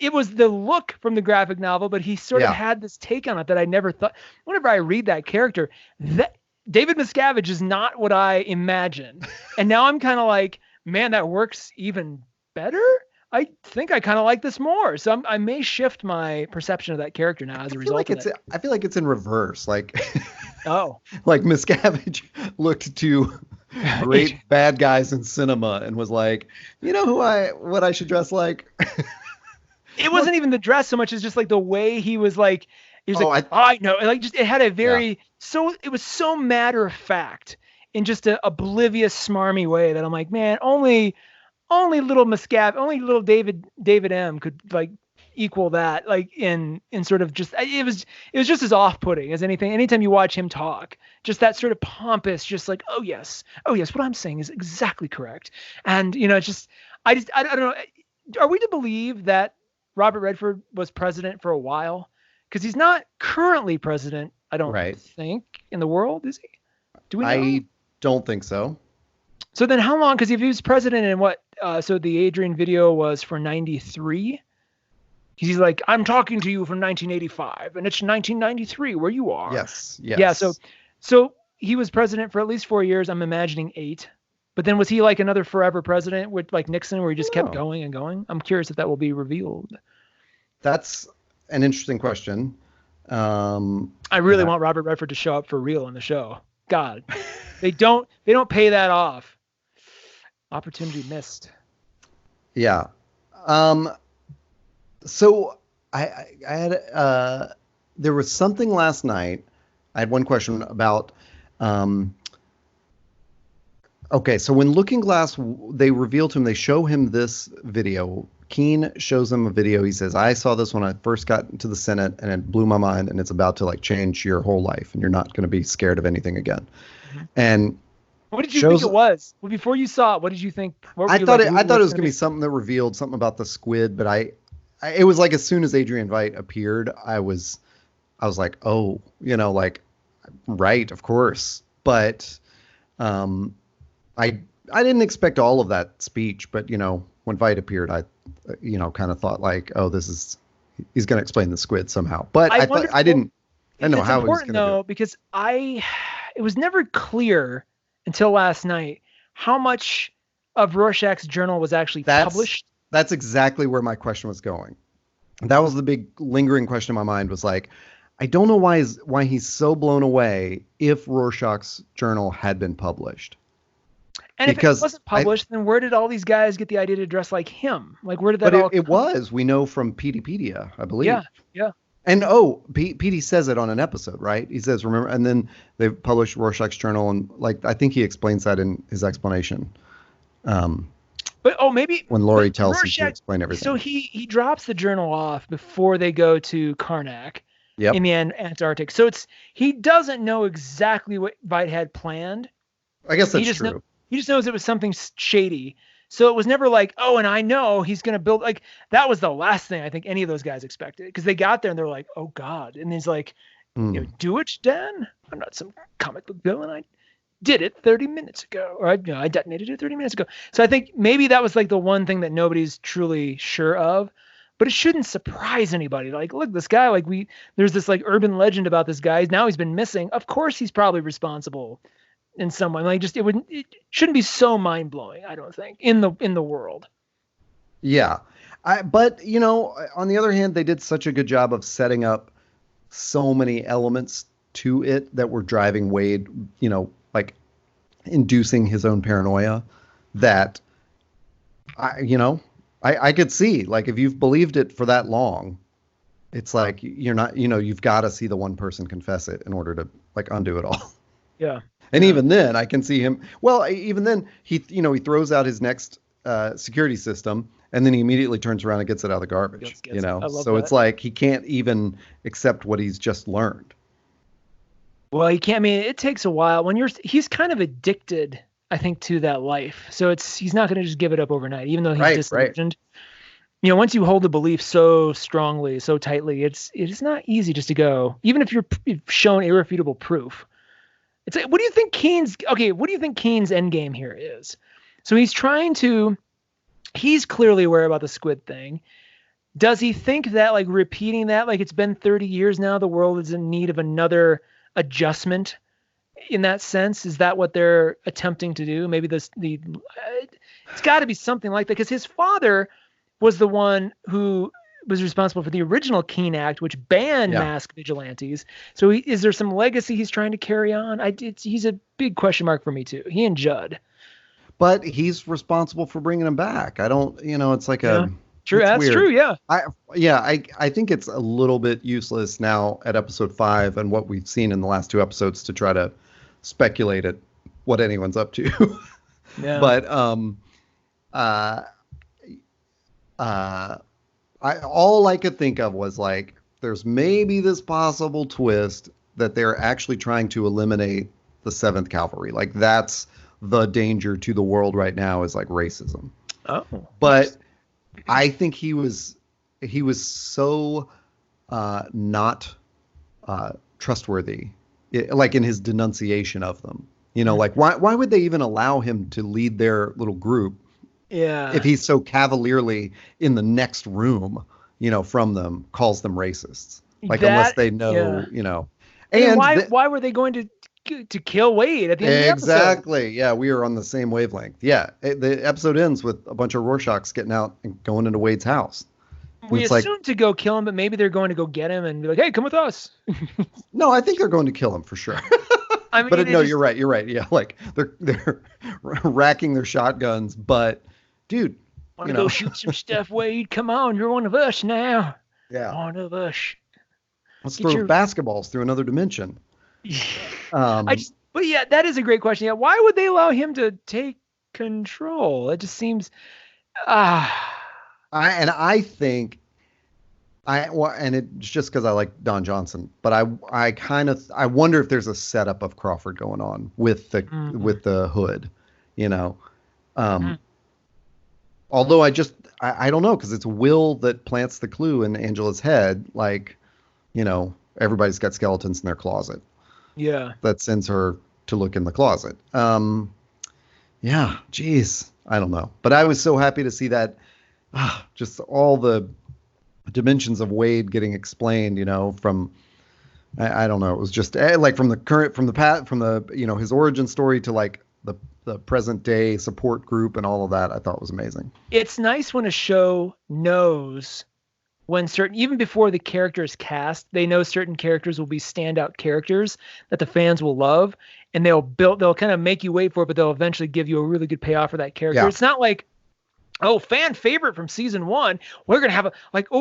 It was the look from the graphic novel, but he sort of had this take on it that I never thought. Whenever I read that character, that David Miscavige is not what I imagined. And now I'm kind of like, man, that works even better. I think I kind of like this more. So I may shift my perception of that character now as a result of it. I feel like it's in reverse. Like, like Miscavige looked to great bad guys in cinema and was like, what I should dress like? It wasn't even the dress so much as just like the way he was like, I know. Like, just, it had a very, it was so matter of fact in just a oblivious, smarmy way that I'm like, man, only little Miscavige, only little David M could like equal that, like in sort of just, it was just as off-putting as anything. Anytime you watch him talk, just that sort of pompous, just like, oh yes, what I'm saying is exactly correct. And it's just, I don't know. Are we to believe that Robert Redford was president for a while? Because he's not currently president, I don't think, in the world, is he? Do we know? I don't think so. So then how long? Because if he was president in what? So the Adrian video was for 93. He's like, I'm talking to you from 1985, and it's 1993 where you are. Yes. Yeah. So he was president for at least 4 years. I'm imagining 8. But then was he like another forever president with like Nixon, where he just kept going and going? I'm curious if that will be revealed. That's an interesting question. I really want Robert Redford to show up for real in the show. God, they don't pay that off. Opportunity missed. Yeah. So I had there was something last night. I had one question about. Okay, so when Looking Glass, they reveal to him, they show him this video. Keen shows him a video. He says, I saw this when I first got into the Senate and it blew my mind, and it's about to like change your whole life and you're not going to be scared of anything again. Mm-hmm. And What did you think it was? Well, before you saw it, what did you think? I thought it was going to be something that revealed something about the squid, but it was like as soon as Adrian Veidt appeared, I was like, oh, like, right, of course. But I didn't expect all of that speech, but when Veidt appeared, I kind of thought like, oh, he's going to explain the squid somehow. But I didn't know how he was going to do it. Because it was never clear until last night how much of Rorschach's journal was actually published. That's exactly where my question was going. That was the big lingering question in my mind, was like, I don't know why he's so blown away if Rorschach's journal had been published. And because if it wasn't published, then where did all these guys get the idea to dress like him? Like, where did that all come? It was. We know from Peteypedia, I believe. Yeah. And Petey says it on an episode, right? He says, remember, and then they published Rorschach's journal, and like I think he explains that in his explanation. Maybe when Laurie tells him to explain everything. So he drops the journal off before they go to Karnak in the Antarctic. So he doesn't know exactly what Veidt had planned. I guess that's true. He just knows it was something shady. So it was never like, oh, and I know he's going to build, like, that was the last thing I think any of those guys expected. Because they got there and they're like, oh, God. And he's like, do it, Dan? I'm not some comic book villain. I did it 30 minutes ago. Or I detonated it 30 minutes ago. So I think maybe that was like the one thing that nobody's truly sure of. But it shouldn't surprise anybody. Like, look, this guy, like, there's this like urban legend about this guy. Now he's been missing. Of course he's probably responsible in some way. Like, just it shouldn't be so mind blowing, I don't think, in the world. Yeah. But on the other hand, they did such a good job of setting up so many elements to it that were driving Wade, like inducing his own paranoia, that I could see, like, if you've believed it for that long, it's like you're not, you've got to see the one person confess it in order to like undo it all. Yeah. And even then, I can see him. Well, even then, he throws out his next security system, and then he immediately turns around and gets it out of the garbage. So it's like he can't even accept what he's just learned. Well, he can't. I mean, it takes a while. He's kind of addicted, I think, to that life. So he's not going to just give it up overnight, even though he's disillusioned. Right. Once you hold the belief so strongly, so tightly, it is not easy just to go, even if you're shown irrefutable proof. It's like, what do you think Keen's end game here is? So he's clearly aware about the squid thing. Does he think that, like, repeating that, like, it's been 30 years now, the world is in need of another adjustment in that sense? Is that what they're attempting to do? Maybe it's got to be something like that, because his father was the one who was responsible for the original Keene Act, which banned masked vigilantes. So is there some legacy he's trying to carry on? He's a big question mark for me too. He and Judd. But he's responsible for bringing him back. I don't, it's like true. That's weird. True. Yeah. I think it's a little bit useless now at episode 5 and what we've seen in the last 2 episodes to try to speculate at what anyone's up to. Yeah. But all I could think of was like, there's maybe this possible twist that they're actually trying to eliminate the 7th Cavalry. Like, that's the danger to the world right now, is like racism. Oh, but I think he was so not trustworthy, like in his denunciation of them. Like, why would they even allow him to lead their little group? Yeah. If he's so cavalierly in the next room, from them, calls them racists. Like, unless they know, And why were they going to kill Wade at the end of the episode? Exactly. Yeah, we are on the same wavelength. Yeah, the episode ends with a bunch of Rorschachs getting out and going into Wade's house. We assumed to go kill him, but maybe they're going to go get him and be like, "Hey, come with us." No, I think they're going to kill him for sure. I mean, but no, you're right. You're right. Yeah, like they're racking their shotguns, but dude, want to go shoot some stuff, Wade? Come on, you're one of us now. Yeah, one of us. Let's throw basketballs through another dimension. But yeah, that is a great question. Yeah, why would they allow him to take control? It just seems, I think And it's just because I like Don Johnson, but I wonder if there's a setup of Crawford going on with the Hood, you know. Although I don't know, because it's Will that plants the clue in Angela's head, like, you know, everybody's got skeletons in their closet. Yeah. That sends her to look in the closet. Yeah, geez, I don't know, but I was so happy to see that. Just all the dimensions of Wade getting explained, you know, from I don't know, it was just like from the you know, his origin story to like the present day support group and all of that. I thought was amazing. It's nice when a show knows when even before the character is cast, they know certain characters will be standout characters that the fans will love, and they'll kind of make you wait for it, but they'll eventually give you a really good payoff for that character. Yeah. It's not like, oh, fan favorite from season 1. We're going to have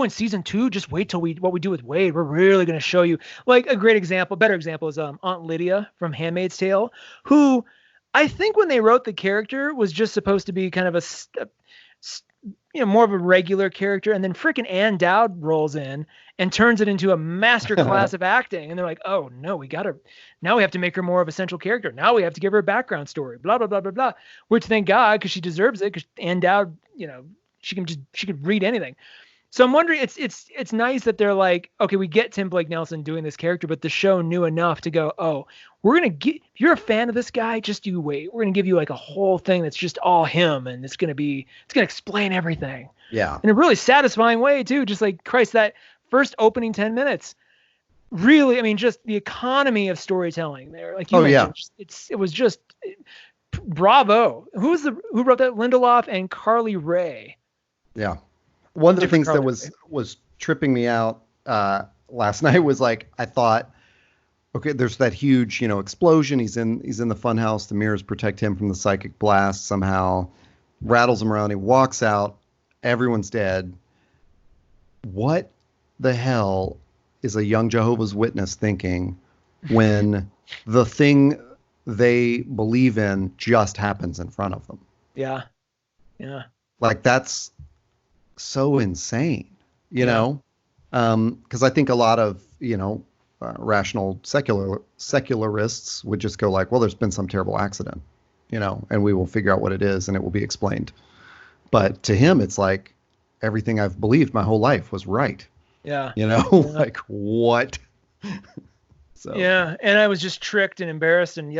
in season 2, just wait till what we do with Wade. We're really going to show you. Like a better example is Aunt Lydia from Handmaid's Tale, who I think when they wrote the character was just supposed to be kind of more of a regular character. And then freaking Ann Dowd rolls in and turns it into a master class of acting. And they're like, oh no, now we have to make her more of a central character. Now we have to give her a background story, blah, blah, blah, blah, blah, which thank God, because she deserves it. Because Ann Dowd, you know, she could read anything. So I'm wondering, it's nice that they're like, okay, we get Tim Blake Nelson doing this character, but the show knew enough to go, oh, if you're a fan of this guy, just you wait. We're going to give you like a whole thing that's just all him. And it's going to explain everything. Yeah. In a really satisfying way too. Just like, Christ, that first opening 10 minutes, really, I mean, just the economy of storytelling there. Like you mentioned, it was just bravo. Who wrote that? Lindelof and Carly Ray. Yeah. One of the things that was tripping me out last night was like, I thought, okay, there's that huge, you know, explosion. He's in the funhouse. The mirrors protect him from the psychic blast somehow. Rattles him around. He walks out. Everyone's dead. What the hell is a young Jehovah's Witness thinking when the thing they believe in just happens in front of them? Yeah. Yeah. Like, that's so insane, you know? Because I think a lot of, you know, rational secularists would just go like, well, there's been some terrible accident, you know, and we will figure out what it is and it will be explained. But to him, it's like, everything I've believed my whole life was right. Yeah. You know, like, what? So yeah, and I was just tricked and embarrassed, and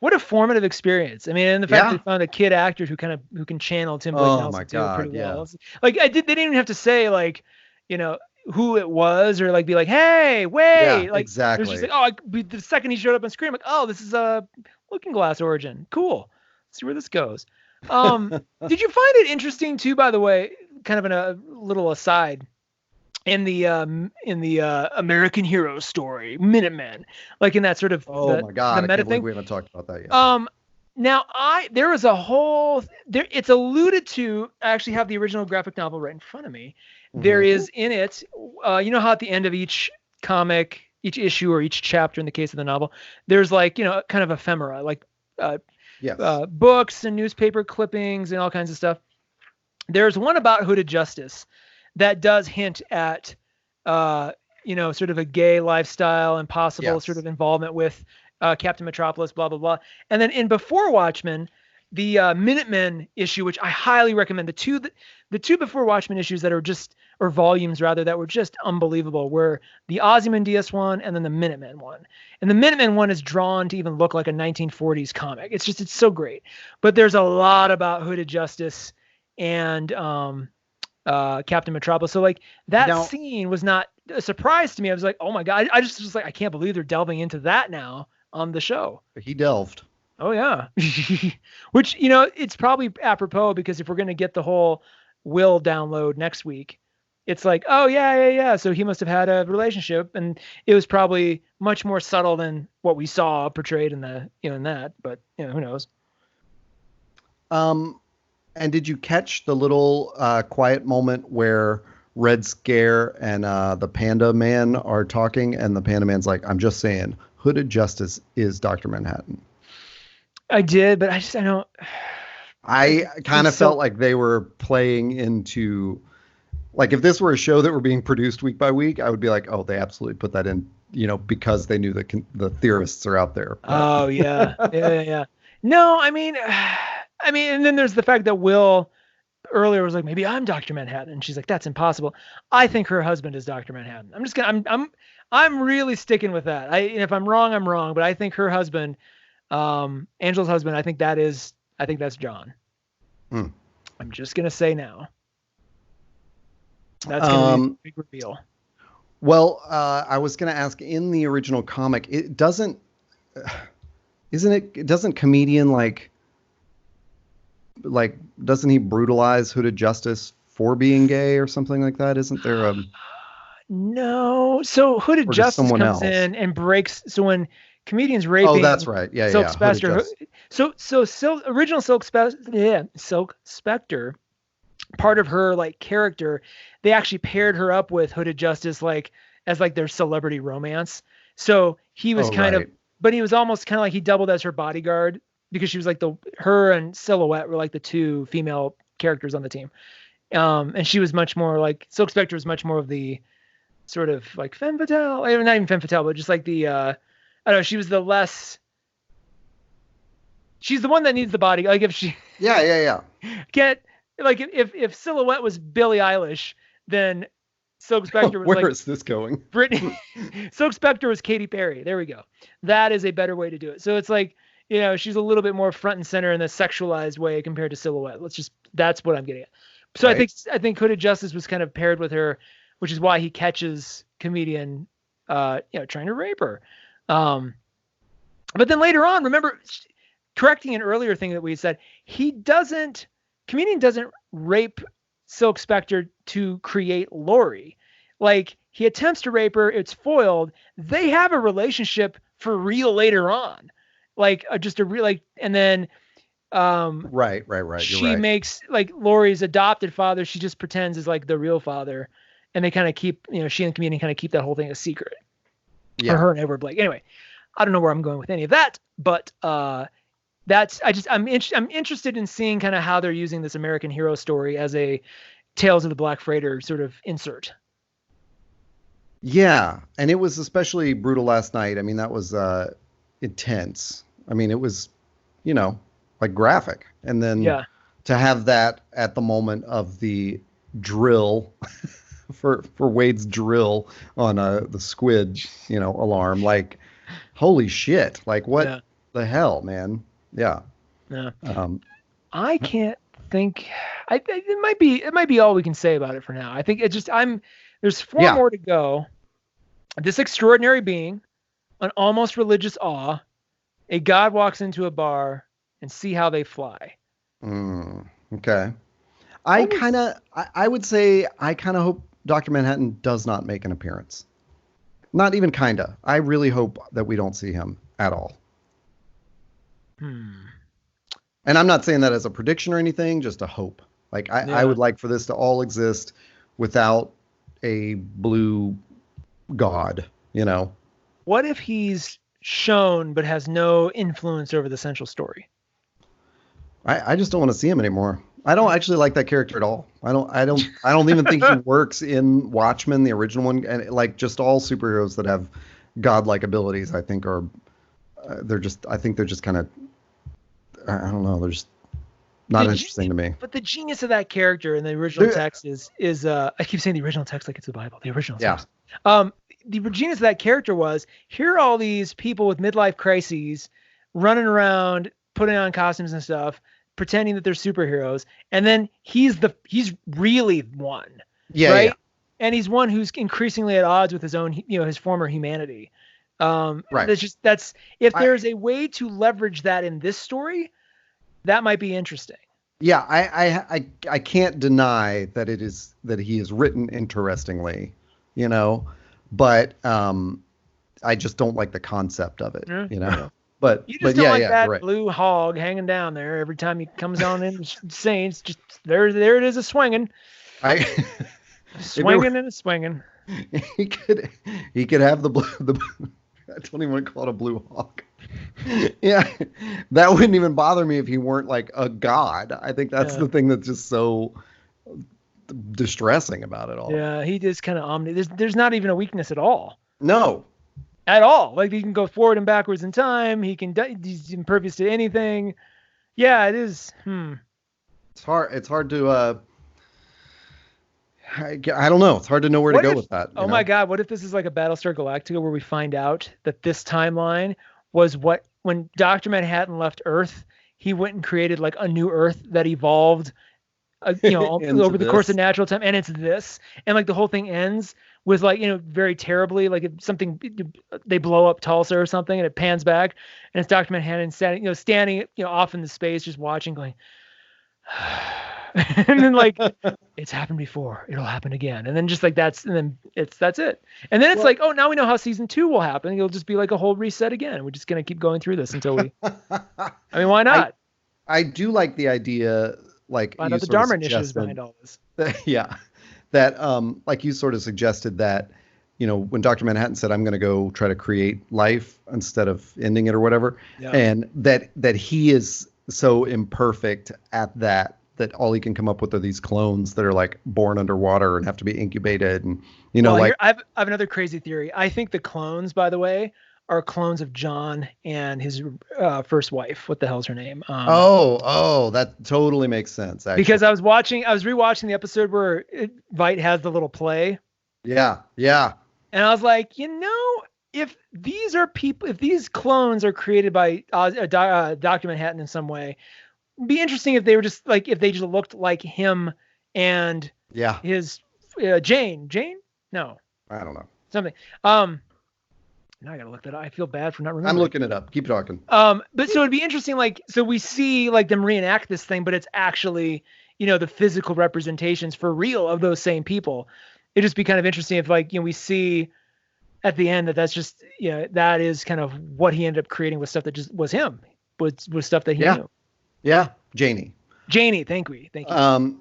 what a formative experience. I mean, and the fact that they found a kid actor who can channel Tim Blake Nelson pretty well. Like they didn't even have to say like, you know, who it was or like be like, hey, wait, like exactly. It was just like, the second he showed up on screen, I'm like, oh, this is a Looking Glass origin. Cool. Let's see where this goes. Did you find it interesting too, by the way, kind of in a little aside, in the American Hero story, Minutemen, like in that sort of my God, the meta thing? We haven't talked about that yet. Now there was a whole there. It's alluded to. I actually have the original graphic novel right in front of me. Mm-hmm. There is in it, you know how at the end of each comic, each issue or each chapter in the case of the novel, there's like, you know, kind of ephemera, like books and newspaper clippings and all kinds of stuff. There's one about Hooded Justice that does hint at, you know, sort of a gay lifestyle and possible sort of involvement with Captain Metropolis, blah, blah, blah. And then in Before Watchmen, the Minutemen issue, which I highly recommend, the two Before Watchmen issues that are just, or volumes rather, that were just unbelievable were the Ozymandias one and then the Minutemen one. And the Minutemen one is drawn to even look like a 1940s comic. It's so great. But there's a lot about Hooded Justice and Captain Metropolis. So like that scene was not a surprise to me. I was like, oh my God, I just was like, I can't believe they're delving into that now on the show. He delved. Oh yeah. Which, you know, it's probably apropos because if we're going to get the whole Will download next week, it's like, oh yeah. So he must have had a relationship, and it was probably much more subtle than what we saw portrayed in the, you know, in that, but you know, who knows? And did you catch the little quiet moment where Red Scare and the Panda Man are talking, and the Panda Man's like, I'm just saying, Hooded Justice is Dr. Manhattan. I did, but I don't. I kind of felt like they were playing into Like if this were a show that were being produced week by week, I would be like, oh, they absolutely put that in, because they knew the theorists are out there. Oh yeah, yeah. No, I mean, and then there's the fact that Will earlier was like, maybe I'm Dr. Manhattan, and she's like, that's impossible. I think her husband is Dr. Manhattan. I'm really sticking with that. If I'm wrong, I'm wrong, but I think her husband, Angela's husband, I think that's John. I'm just gonna say now. That's gonna be a big reveal. Well, I was gonna ask, in the original comic, doesn't comedian like doesn't he brutalize Hooded Justice for being gay or something like that? Isn't there a no? So Hooded Justice comes in and breaks. So when comedians raping, oh, that's right, yeah, Silk Spectre. So original Silk Spectre, part of her like character, they actually paired her up with Hooded Justice as their celebrity romance. So he was but he was almost kind of like he doubled as her bodyguard, because she was like her and Silhouette were like the two female characters on the team. And she was much more like, Silk Spectre was much more of the sort of like femme fatale, not even femme fatale, but just like the, I don't know, she was she's the one that needs the body. Like if she, yeah. If Silhouette was Billie Eilish, then Silk Spectre was where is this going? Britney. Silk Spectre was Katy Perry. There we go. That is a better way to do it. So it's like, she's a little bit more front and center in the sexualized way compared to Silhouette. That's what I'm getting at. So right. I think Hooded Justice was kind of paired with her, which is why he catches comedian, trying to rape her. But then later on, remember, correcting an earlier thing that we said, comedian doesn't rape Silk Spectre to create Laurie. Like, he attempts to rape her, it's foiled. They have a relationship for real later on. Like just a real, like, and then right. She makes like Laurie's adopted father, she just pretends is like the real father, and they kind of keep, she and the comedian kind of keep that whole thing a secret. Yeah. Or her and Edward Blake. Anyway, I don't know where I'm going with any of that, but I'm interested in seeing kind of how they're using this American hero story as a Tales of the Black Freighter sort of insert. Yeah, and it was especially brutal last night. I mean, that was intense. I mean, it was, like graphic. And then to have that at the moment of the drill for Wade's drill on the squid, alarm, like, holy shit. Like, what the hell, man? Yeah. Yeah. I can't think. It might be all we can say about it for now. I think there's 4 more to go. This extraordinary being, an almost religious awe, a god walks into a bar, and see how they fly. Okay. I would say I kind of hope Dr. Manhattan does not make an appearance. Not even kinda. I really hope that we don't see him at all. And I'm not saying that as a prediction or anything, just a hope. Like I would like for this to all exist without a blue god, What if he's shown but has no influence over the central story? I just don't want to see him anymore. I don't actually like that character at all. I don't even think he works in Watchmen, the original one, and like just all superheroes that have godlike abilities, I think they're just kind of, I don't know, they're just not interesting to me. But the genius of that character in the original text is I keep saying the original text like it's the Bible. The original text. The genius of that character was, here are all these people with midlife crises running around, putting on costumes and stuff, pretending that they're superheroes, and then he's really one. Yeah. Right? Yeah. And he's one who's increasingly at odds with his own, his former humanity. Right. If there's a way to leverage that in this story, that might be interesting. Yeah, I can't deny that he is written interestingly, but I just don't like the concept of it, But you just don't like that blue hog hanging down there every time he comes on in Saints. Just there it is, a swinging. Swinging and a swinging. He could have the blue. I don't even want to call it a blue hawk. Yeah, that wouldn't even bother me if he weren't like a god. I think that's the thing that's just so distressing about it all. Yeah, he is kind of omni. There's not even a weakness at all. No. At all. Like he can go forward and backwards in time. He's impervious to anything. Yeah, it is. It's hard to. I don't know. It's hard to know where to go with that. Oh my God! What if this is like a Battlestar Galactica where we find out that this timeline was when Dr. Manhattan left Earth, he went and created like a new Earth that evolved, over the course of natural time, and it's this, and like the whole thing ends with like very terribly, like something they blow up Tulsa or something, and it pans back, and it's Dr. Manhattan standing off in the space, just watching, going. And then like it's happened before, it'll happen again, and then just like that's it, and then it's like, oh, now we know how season 2 will happen. It'll just be like a whole reset again. We're just gonna keep going through this until we. I mean, why not? I do like the idea, like I know the Dharma initiatives behind all this. Yeah, that like you sort of suggested that, when Dr. Manhattan said, "I'm going to go try to create life instead of ending it or whatever," and that he is so imperfect at that all he can come up with are these clones that are like born underwater and have to be incubated, and I have another crazy theory. I think the clones, by the way, are clones of John and his first wife. What the hell's her name? That totally makes sense. Actually. Because I was rewatching the episode where Veidt has the little play. Yeah. And I was like, if these are people, if these clones are created by Dr. Manhattan in some way, it'd be interesting if they were just like, if they just looked like him and his Jane. No, I don't know. Something. Now I gotta look that up. I feel bad for not remembering. I'm looking it up. Keep talking. But so it'd be interesting, like, so we see like them reenact this thing, but it's actually, the physical representations for real of those same people. It'd just be kind of interesting if like, we see at the end that's just, that is kind of what he ended up creating with stuff that just was him, with stuff that he knew. Yeah. Janie, thank you.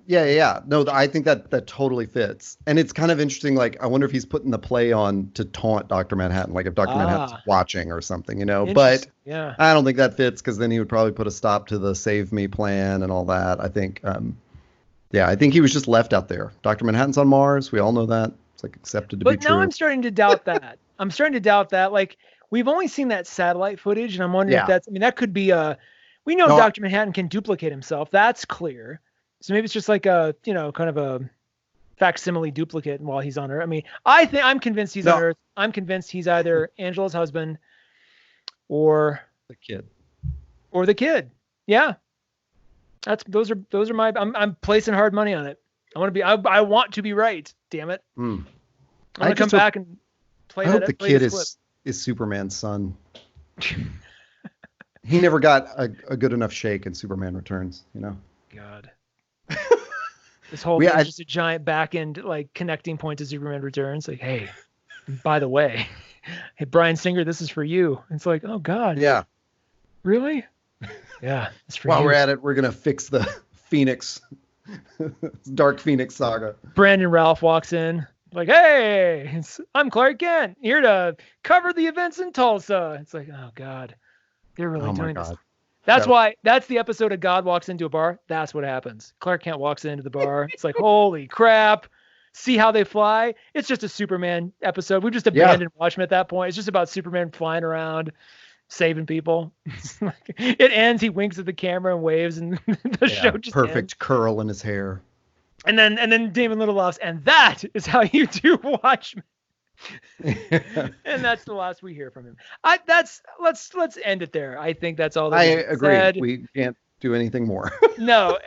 Yeah. No, I think that totally fits. And it's kind of interesting. Like, I wonder if he's putting the play on to taunt Dr. Manhattan, like if Dr. Manhattan's watching or something, but I don't think that fits, because then he would probably put a stop to the save me plan and all that. I think, I think he was just left out there. Dr. Manhattan's on Mars. We all know that. It's like accepted to be true. But now I'm starting to doubt that. Like, we've only seen that satellite footage, and I'm wondering if that could be we know Dr. Manhattan can duplicate himself. That's clear. So maybe it's just like a, kind of a facsimile duplicate while he's on Earth. I mean, I'm convinced he's on Earth. I'm convinced he's either Angela's husband or the kid. Yeah. Those are my, I'm placing hard money on it. I want to be right. Damn it. I'm going to come back and play that. I hope the kid is Superman's son. He never got a good enough shake in Superman Returns, God. This whole thing is just a giant back end, like, connecting point to Superman Returns. Like, hey, by the way, hey, Bryan Singer, this is for you. It's like, oh God. Yeah. Really? Yeah. It's for While you. We're at it, we're going to fix the Phoenix, Dark Phoenix saga. Brandon Ralph walks in. Like, hey, I'm Clark Kent, here to cover the events in Tulsa. It's like, oh God. They're really doing this. That's the episode of God walks into a bar. That's what happens. Clark Kent walks into the bar. It's like, holy crap. See how they fly? It's just a Superman episode. We've just abandoned Watchmen at that point. It's just about Superman flying around, saving people. It ends. He winks at the camera and waves, and the show just perfect ends. Curl in his hair. And then Damon Lindelof's, and that is how you do Watchmen. And that's the last we hear from him. Let's end it there. I think that's all that I agree. said. We can't do anything more. No.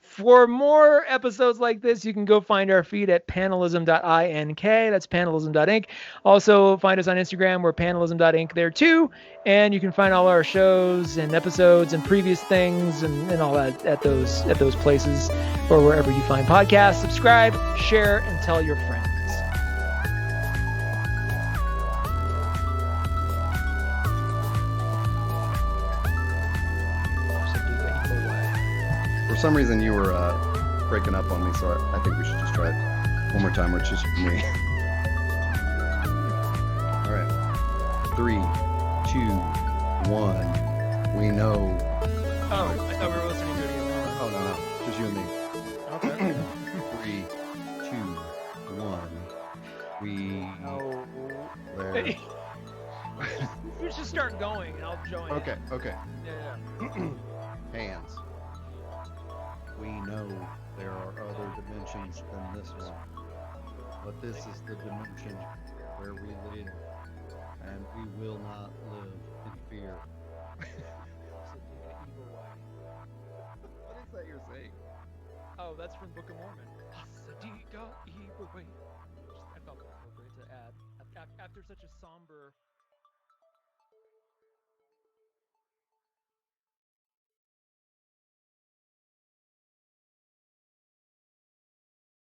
For more episodes like this, you can go find our feed at panelism.ink. That's panelism.inc. Also find us on Instagram. We're panelism.inc there too. And you can find all our shows and episodes and previous things and all that at those places, or wherever you find podcasts. Subscribe, share, and tell your friends. For some reason, you were breaking up on me, so I think we should just try it one more time, which is me. All right. 3, 2, 1. We know. Oh, I thought we were listening to it again. Oh, no. Just you and me. Okay. 3, 2, 1. We there. You just start going, and I'll join. Okay. Yeah. Hands. We know there are other dimensions than this one, but this is the dimension where we live, and we will not live in fear. What is that you're saying? Oh, that's from Book of Mormon. I felt it appropriate to add after such a somber